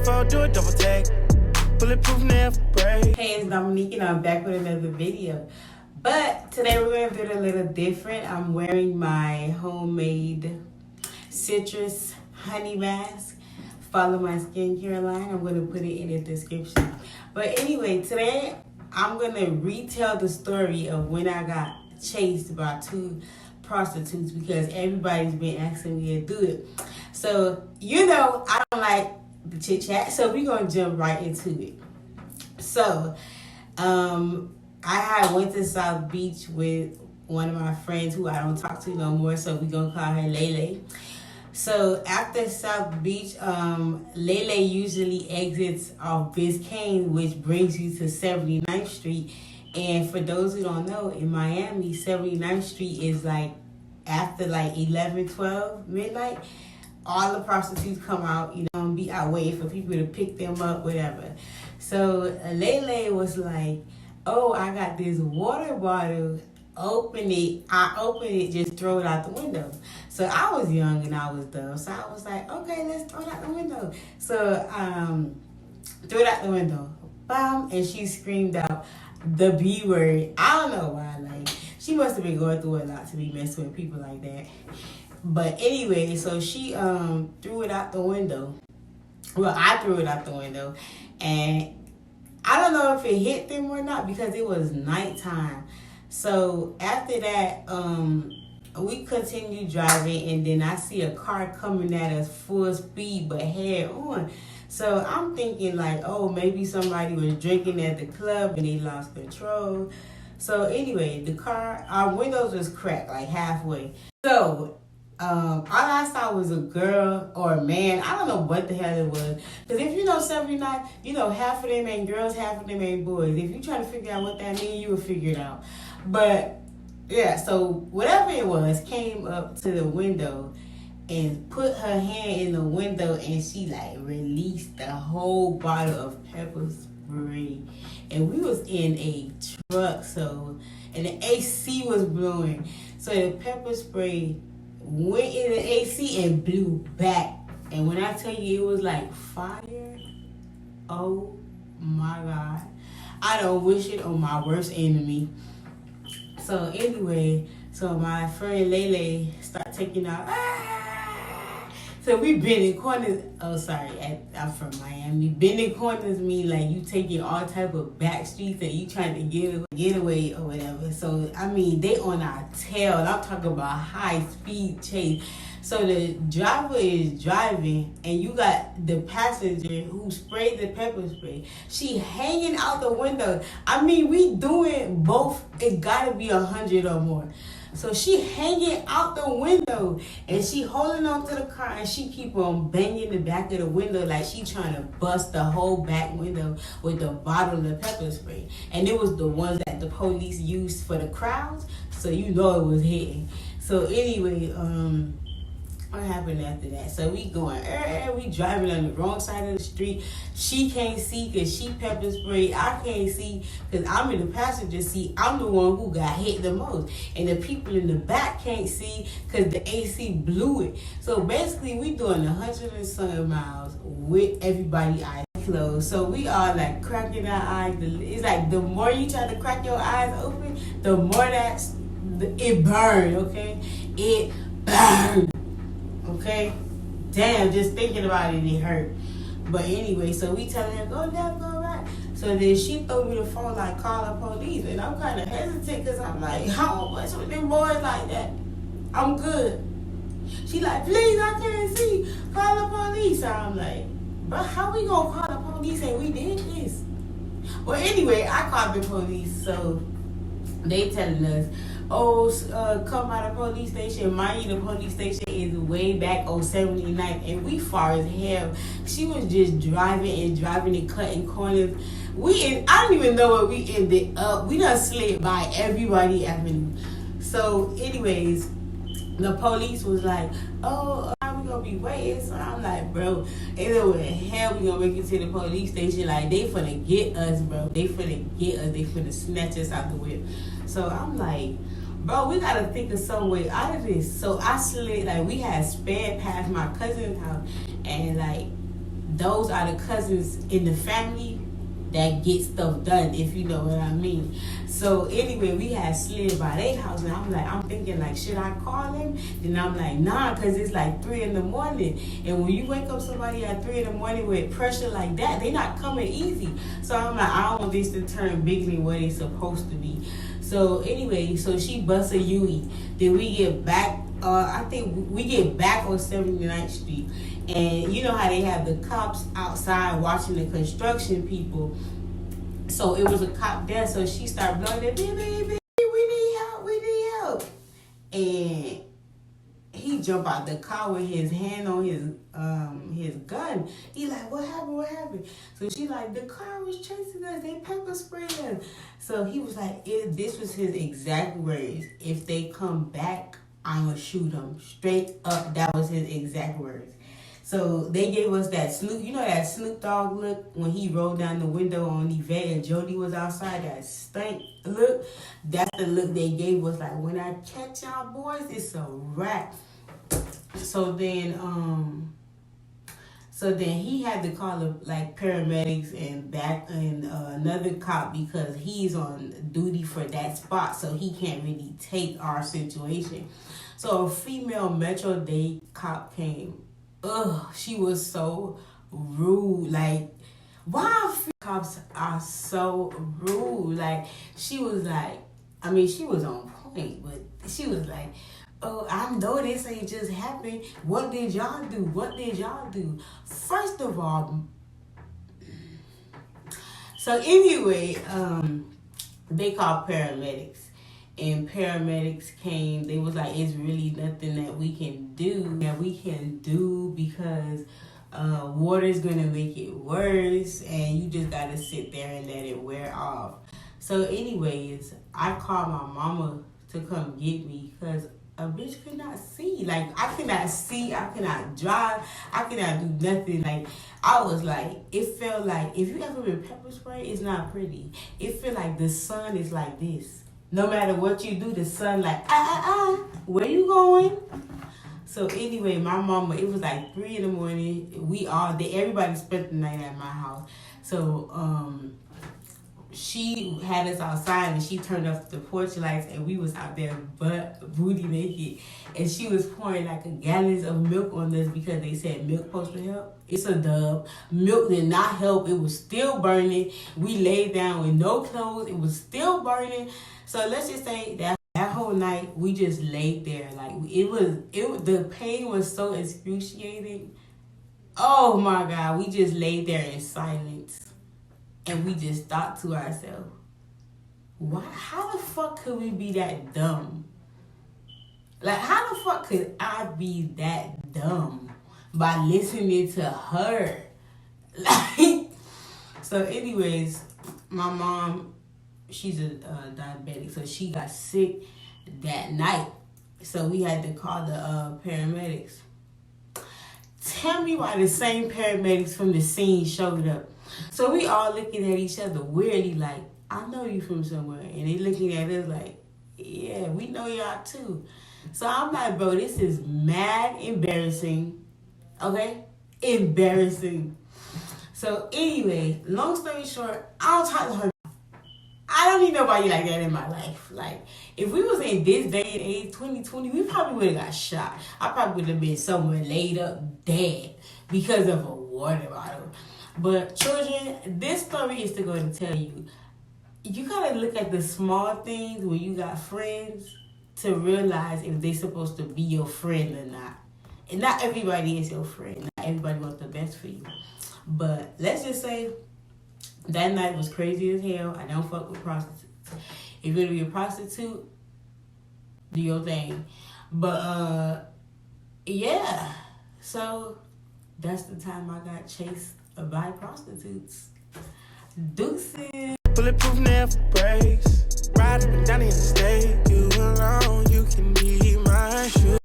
fall, do a double take. Bulletproof never break. Hey, it's Dominique and I'm back with another video. But today we're going to do it a little different. I'm wearing my homemade citrus honey mask. Follow my skincare line. I'm going to put it in the description. But anyway, today I'm going to retell the story of when I got chased by 2 prostitutes because everybody's been asking me to do it. So, you know, I don't like the chit chat, so we're going to jump right into it. So, I went to South Beach with one of my friends who I don't talk to no more, so we're going to call her Lele. So after South Beach, Lele usually exits off Biscayne, which brings you to 79th Street. And for those who don't know, in Miami, 79th Street is like after like 11, 12 midnight, all the prostitutes come out, you know, and be out waiting for people to pick them up, whatever. So Lele was like, oh, I got this water bottle. Open it. I open it, just throw it out the window. So I was young and I was dumb. So I was like, okay, let's throw it out the window. So threw it out the window. Bam, and she screamed out the B word. I don't know why. Like, she must have been going through a lot to be messing with people like that. But anyway, so she threw it out the window. Well, I threw it out the window. And I don't know if it hit them or not because it was nighttime. So after that, we continued driving, and then I see a car coming at us full speed but head on. So I'm thinking like, oh, maybe somebody was drinking at the club and they lost control. So anyway, the car, our windows was cracked like halfway. So all I saw was a girl or a man. I don't know what the hell it was. Because if you know 79, you know half of them ain't girls, half of them ain't boys. If you try to figure out what that means, you will figure it out. But yeah, so whatever it was came up to the window and put her hand in the window, and she like released the whole bottle of pepper spray. And we was in a truck, so, and the AC was blowing. So the pepper spray went in the AC and blew back. And when I tell you it was like fire, oh my God. I don't wish it on my worst enemy. So anyway, so my friend Lele started taking out, So we bending corners. Oh, sorry, I'm from Miami. Bending corners mean like you taking all type of back streets and you trying to get away or whatever. So I mean, they on our tail. I'm talking about high speed chase. So the driver is driving, and you got the passenger who sprayed the pepper spray. She hanging out the window. I mean, we doing both. It gotta be 100 or more. So she hanging out the window, and she holding on to the car, and she keep on banging the back of the window like she trying to bust the whole back window with the bottle of pepper spray. And it was the ones that the police used for the crowds, so you know it was hitting. So anyway, what happened after that? So we going, we driving on the wrong side of the street. She can't see because she pepper sprayed. I can't see because I'm in the passenger seat. I'm the one who got hit the most. And the people in the back can't see because the AC blew it. So basically we doing 100 and some miles with everybody eyes closed. So we are like cracking our eyes. It's like the more you try to crack your eyes open, the more it burned, okay? It burned. Okay? Damn, just thinking about it hurt. But anyway, so we telling her, go left, go right. So then she threw me the phone like, call the police. And I'm kind of hesitant because I'm like, I don't mess with them boys like that. I'm good. She like, please, I can't see. Call the police. So I'm like, but how we gonna call the police and we did this? Well, anyway, I called the police. So they telling us, come by the police station. Mind you, the police station is way back on 79th, and we far as hell. She was just driving and cutting corners. I don't even know where we ended up. We done slid by everybody avenue. So anyways, the police was like, oh, we gonna be waiting. So I'm like, bro, ain't no way in hell we gonna make it to the police station. Like, they finna get us, bro. They finna get us. They finna snatch us out the whip. So I'm like, bro, we gotta think of some way out of this. So I slid, like, we had sped past my cousin's house, and like those are the cousins in the family that get stuff done, if you know what I mean. So anyway, we had slid by their house, and I'm thinking like, should I call him? Then I'm like, nah, cause it's like 3 in the morning, and when you wake up somebody at 3 in the morning with pressure like that, they not coming easy. So I'm like, I don't want this to turn bigger than what it's supposed to be. So anyway, so she busts a Yui. Then we get back. I think we get back on 79th Street, and you know how they have the cops outside watching the construction people. So it was a cop there, so she started blowing it, beep, beep, beep, we need help. And he jumped out the car with his hand on his gun. He like, what happened? So she like, the car was chasing us, they pepper sprayed us. So he was like, this was his exact words, if they come back, I'ma shoot them. Straight up, that was his exact words. So they gave us that Snoop Dogg look when he rolled down the window on Yvette and Jody was outside, that stank look. That's the look they gave us, like, when I catch y'all boys, it's a wrap. So then he had to call like paramedics and another cop because he's on duty for that spot, so he can't really take our situation. So a female Metro Dade cop came. She was so rude. Like, why cops are so rude? Like, she was like, I mean, she was on point, but she was like, oh, I know this ain't just happened. What did y'all do? First of all, so anyway, they called paramedics. And paramedics came. They was like, it's really nothing that we can do because water's gonna make it worse, and you just gotta sit there and let it wear off. So anyways, I called my mama to come get me because a bitch could not see. Like, I cannot see, I cannot drive, I cannot do nothing. Like, I was like, it felt like, if you ever been pepper spray, it's not pretty. It feel like the sun is like this. No matter what you do, the sun like, where you going? So anyway, my mama, it was like 3 in the morning. Everybody spent the night at my house. So she had us outside and she turned off the porch lights and we was out there booty naked. And she was pouring like a gallons of milk on us because they said milk supposed to help. It's a dub. Milk did not help. It was still burning. We laid down with no clothes. It was still burning. So let's just say that whole night we just laid there. Like, the pain was so excruciating. Oh my God, we just laid there in silence. And we just thought to ourselves, how the fuck could we be that dumb? Like, how the fuck could I be that dumb by listening to her? Like, so anyways, my mom, she's a diabetic, so she got sick that night. So we had to call the paramedics. Tell me why the same paramedics from the scene showed up. So we all looking at each other weirdly like, I know you from somewhere. And they looking at us like, yeah, we know y'all too. So I'm like, bro, this is mad embarrassing. Okay? Embarrassing. So anyway, long story short, I don't talk to her. I don't need nobody like that in my life. Like, if we was in this day and age, 2020, we probably would have got shot. I probably would have been somewhere laid up dead because of a water bottle. But children, this story is to go to tell you, you gotta look at the small things when you got friends to realize if they supposed to be your friend or not. And not everybody is your friend. Not everybody wants the best for you. But let's just say that night was crazy as hell. I don't fuck with prostitutes. If you're gonna be a prostitute, do your thing. But yeah. So that's the time I got chased by prostitutes. Deuces. Bulletproof never breaks. Ride up and down the interstate. You alone, you can be my shoe.